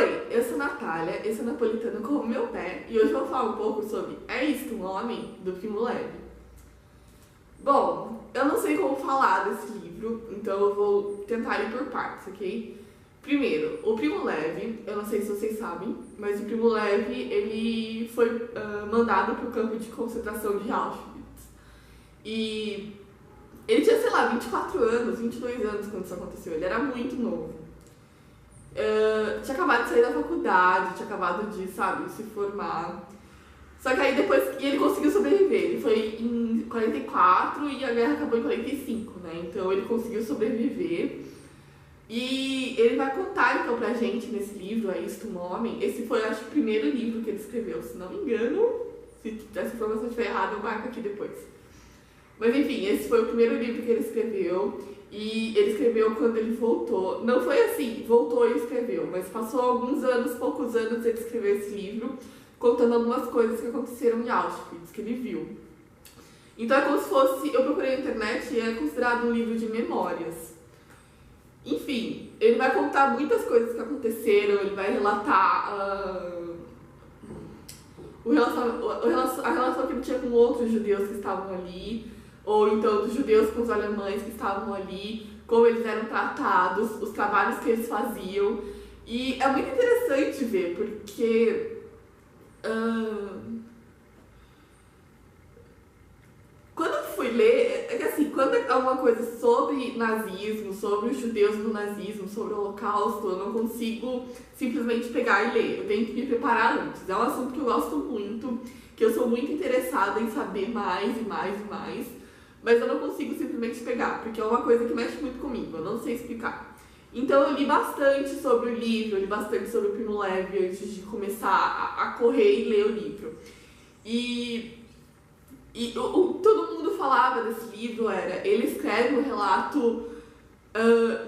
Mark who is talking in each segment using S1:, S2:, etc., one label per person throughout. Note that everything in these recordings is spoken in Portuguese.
S1: Oi, eu sou Natália, esse é Napolitano como meu pé, e hoje eu vou falar um pouco sobre É Isto um Homem, do Primo Levi. Bom, eu não sei como falar desse livro, então eu vou tentar ir por partes, ok? Primeiro, o Primo Levi, eu não sei se vocês sabem, mas o Primo Levi, ele foi mandado para o campo de concentração de Auschwitz. E ele tinha, sei lá, 24 anos, 22 anos quando isso aconteceu, ele era muito novo. Tinha acabado de sair da faculdade, tinha acabado de, se formar. Só que aí depois ele conseguiu sobreviver. Ele foi em 44 e a guerra acabou em 45, né? Então ele conseguiu sobreviver. E ele vai contar então pra gente nesse livro, É Isto um Homem. Esse foi, acho, o primeiro livro que ele escreveu, se não me engano. Se essa informação estiver errada, eu marco aqui depois. Mas enfim, esse foi o primeiro livro que ele escreveu. E ele escreveu quando ele voltou. Não foi assim, voltou e escreveu, mas passou alguns anos, poucos anos, ele escreveu esse livro, contando algumas coisas que aconteceram em Auschwitz, que ele viu. Então é como se fosse, eu procurei na internet e é considerado um livro de memórias. Enfim, ele vai contar muitas coisas que aconteceram, ele vai relatar a relação que ele tinha com outros judeus que estavam ali, ou então dos judeus com os alemães que estavam ali, como eles eram tratados, os trabalhos que eles faziam. E é muito interessante ver, porque quando eu fui ler, é que assim, quando é alguma coisa sobre nazismo, sobre os judeus do nazismo, sobre o Holocausto, eu não consigo simplesmente pegar e ler, eu tenho que me preparar antes. É um assunto que eu gosto muito, que eu sou muito interessada em saber mais e mais e mais. Mas eu não consigo simplesmente pegar, porque é uma coisa que mexe muito comigo, eu não sei explicar. Então eu li bastante sobre o livro, eu li bastante sobre o Primo Levi antes de começar a correr e ler o livro. Todo mundo falava desse livro, ele escreve um relato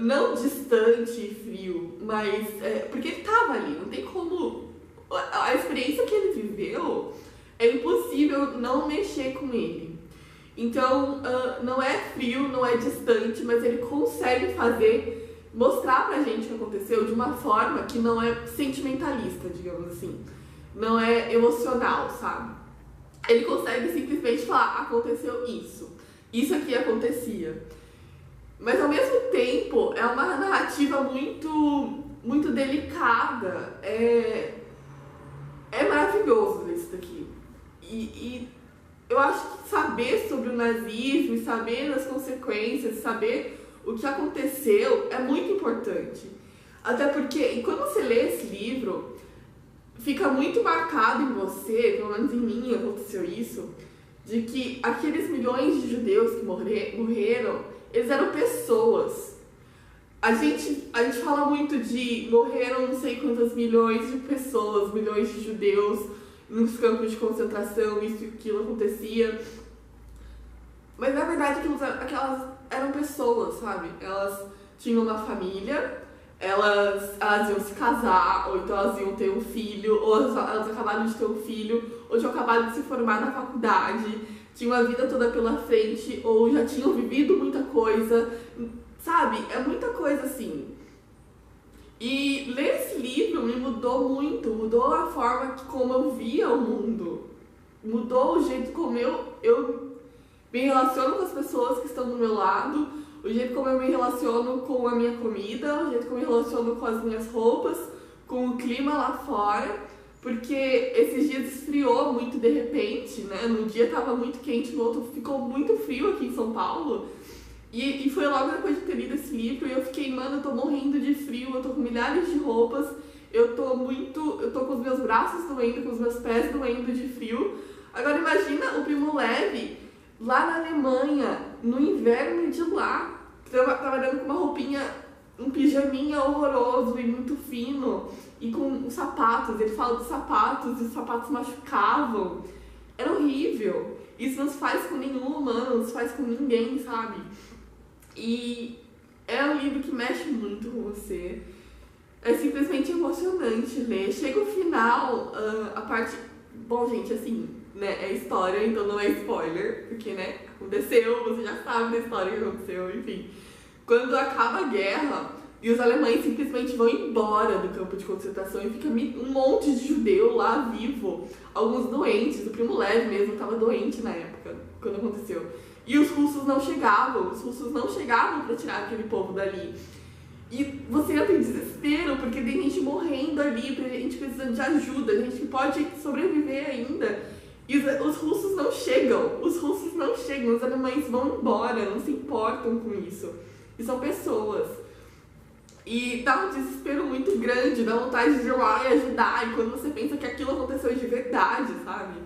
S1: não distante e frio, mas porque ele estava ali, não tem como... A experiência que ele viveu, é impossível não mexer com ele. Então, não é frio, não é distante, mas ele consegue mostrar pra gente o que aconteceu de uma forma que não é sentimentalista, digamos assim. Não é emocional, sabe? Ele consegue simplesmente falar, aconteceu isso. Isso aqui acontecia. Mas, ao mesmo tempo, é uma narrativa muito delicada. É maravilhoso isso daqui. E eu acho que saber sobre o nazismo, saber as consequências, saber o que aconteceu é muito importante. Até porque quando você lê esse livro, fica muito marcado em você, pelo menos em mim aconteceu isso, de que aqueles milhões de judeus que morreram, eles eram pessoas. A gente fala muito de morreram não sei quantas milhões de pessoas, milhões de judeus, nos campos de concentração, isso e aquilo acontecia. Mas na verdade aquelas eram pessoas, sabe? Elas tinham uma família, elas iam se casar, ou então elas iam ter um filho, ou elas acabaram de ter um filho, ou tinham acabado de se formar na faculdade, tinham a vida toda pela frente, ou já tinham vivido muita coisa, sabe? É muita coisa assim. E ler esse livro me mudou muito, mudou a forma como eu via o mundo, mudou o jeito como eu me relaciono com as pessoas que estão do meu lado, o jeito como eu me relaciono com a minha comida, o jeito como eu me relaciono com as minhas roupas, com o clima lá fora, porque esses dias esfriou muito de repente, né? Num dia estava muito quente, no outro ficou muito frio aqui em São Paulo. E foi logo depois de ter lido esse livro e eu fiquei, mano, eu tô morrendo de frio, eu tô com milhares de roupas, eu tô com os meus braços doendo, com os meus pés doendo de frio. Agora imagina o Primo Levi lá na Alemanha, no inverno de lá, trabalhando com uma roupinha, um pijaminha horroroso e muito fino, e com os sapatos, ele fala dos sapatos, e os sapatos machucavam. Era horrível. Isso não se faz com nenhum humano, não se faz com ninguém, sabe? E é um livro que mexe muito com você. É simplesmente emocionante ler. Chega o final, a parte... Bom, gente, assim, né, é história, então não é spoiler, porque, né, aconteceu, você já sabe da história que aconteceu, enfim. Quando acaba a guerra, E os alemães simplesmente vão embora do campo de concentração e fica um monte de judeu lá vivo, alguns doentes, o Primo Levi mesmo estava doente na época, quando aconteceu. E os russos não chegavam para tirar aquele povo dali. E você entra em desespero, porque tem gente morrendo ali, gente precisando de ajuda, gente que pode sobreviver ainda. E os russos não chegam, os alemães vão embora, não se importam com isso. E são pessoas. E dá um desespero muito grande, dá vontade de ir lá e ajudar. E quando você pensa que aquilo aconteceu de verdade, sabe?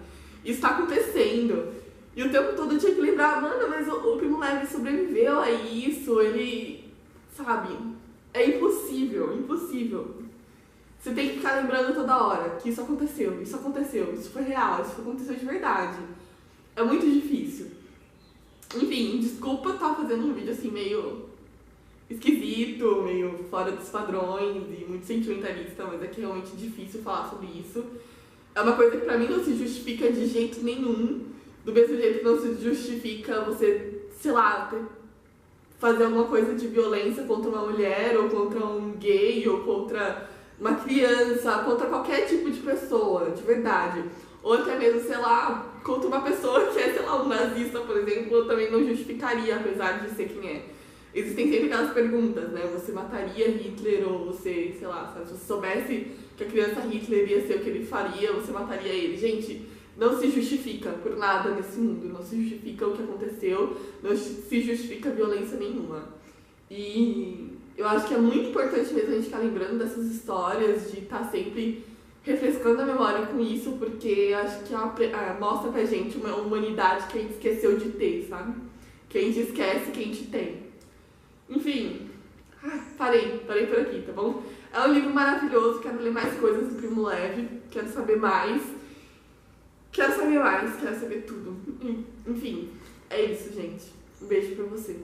S1: Isso tá acontecendo. E o tempo todo eu tinha que lembrar, mano, mas o Primo Levi sobreviveu a isso, ele, sabe? É impossível. Você tem que ficar lembrando toda hora que isso aconteceu, isso foi real, isso aconteceu de verdade. É muito difícil. Enfim, desculpa estar fazendo um vídeo assim meio esquisito, meio fora dos padrões e muito sentimentalista, mas é que é realmente difícil falar sobre isso. É uma coisa que pra mim não se justifica de jeito nenhum, do mesmo jeito que não se justifica você, sei lá, fazer alguma coisa de violência contra uma mulher, ou contra um gay, ou contra uma criança, contra qualquer tipo de pessoa, de verdade. Ou até mesmo, sei lá, contra uma pessoa que é, sei lá, um nazista, por exemplo, eu também não justificaria, apesar de ser quem é. Existem sempre aquelas perguntas, né? Você mataria Hitler ou você, sei lá, se você soubesse que a criança Hitler ia ser o que ele faria, você mataria ele. Gente, não se justifica por nada nesse mundo, não se justifica o que aconteceu, não se justifica violência nenhuma. E eu acho que é muito importante mesmo a gente ficar lembrando dessas histórias, de estar sempre refrescando a memória com isso, porque acho que mostra pra gente uma humanidade que a gente esqueceu de ter, sabe? Que a gente esquece que a gente tem. Enfim, parei por aqui, tá bom? É um livro maravilhoso, quero ler mais coisas do Primo Levi, quero saber mais, quero saber tudo. Enfim, é isso, gente. Um beijo pra você.